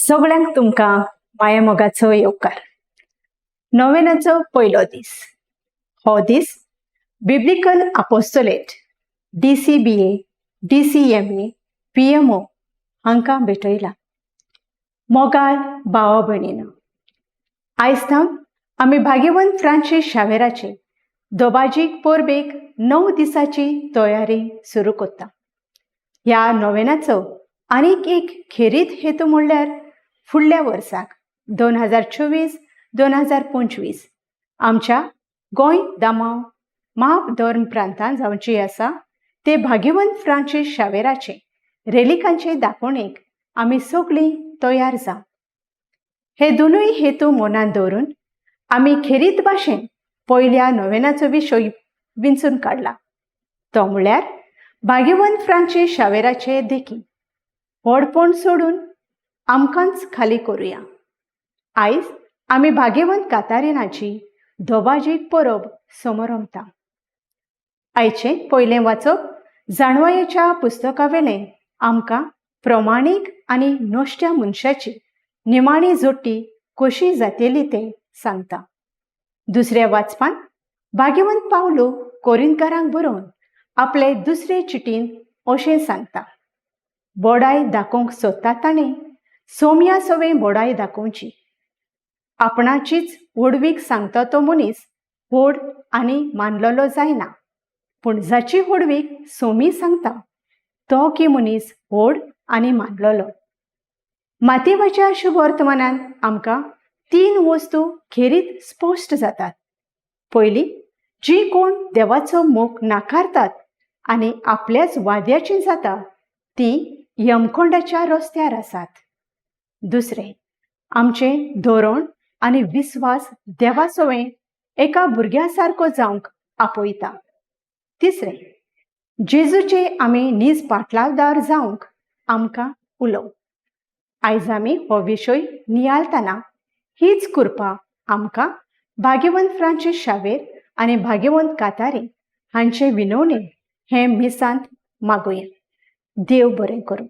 सगळ्यांक तुमकां माया मोगाचो येवकार. नोवेनाचो पयलो दीस. हो दीस बिब्लिकल अपोस्टोलेट DCBA, DCMA, PMO हांकां भेटयला. मोगाळ भावा भयणीनो, आयज आमी भाग्यवंत फ्रांसीस शावेराचे दोबाजीक परबेक 9 दिसाची तयारी सुरू करता. ह्या नोवेनाचो आनीक एक खेरीत हेतू म्हणल्यार फुडल्या वर्साक 2024-2025 आमच्या गोंय दामाव महाधर्म प्रांतांत जावची आसा ते भाग्यवंत फ्रांसीस शावेराचे रेलिकांचे दाखोवणेक आमी सगळीं तयार जावं. हे दोनूय हेतू मनांत दवरून आमी खेरीत भाशेन पयल्या नोवेनाचो विशय विंचून काडला. तो म्हळ्यार भाग्यवंत फ्रांसीस शावेराचे देखी. व्हडपण सोडून आमकांच खाली करुया. आयज आमी भाग्यवंत कातारिनाची दोबाजीक परब समोरमता. आयचें पयलें वाचप जाणवायेच्या पुस्तकावेलें आमकां प्रमाणीक आनी नोश्ट्या मनशाची निमाणी जोडटी कशी जातेली तें सांगता. दुसऱ्या वाचपान भाग्यवंत पावलो कोरिंथकारांक बरोवन आपले दुसरे चिटीन अशें सांगता. बोडाय दाखोवंक सोदता ताणें सोम्या सवें बोडाय दाखोवची. आपणाचीच व्हडवीक सांगता तो मनीस व्हड आनी मानलेलो जायना, पूण जाची व्हडवीक सोमी सांगता तो की मनीस व्हड आनी मानलेलो. मातेवाच्या शुभ वर्तमानान आमकां 3 वस्तू खेरीत स्पश्ट जातात. पयली, जी कोण देवाचो मोग नाकारतात आनी आपल्याच वाद्याची जाता ती यमखोंडाच्या रस्त्यार आसात. दुसरें, आमचें धोरण आनी विस्वास देवा सवें एका भुरग्या सारको जावंक आपयता. तिसरें, जेजूचे आमी नीज पाटलावदार जावंक आमकां उलोव. आयज आमी हो विशय नियाळतना हीच कृपा आमकां भाग्यवंत फ्रांसीस शावेर आनी भाग्यवंत कातारीन हांचे विनवणेन हे मिसांत मागुया. देव बरें करूं.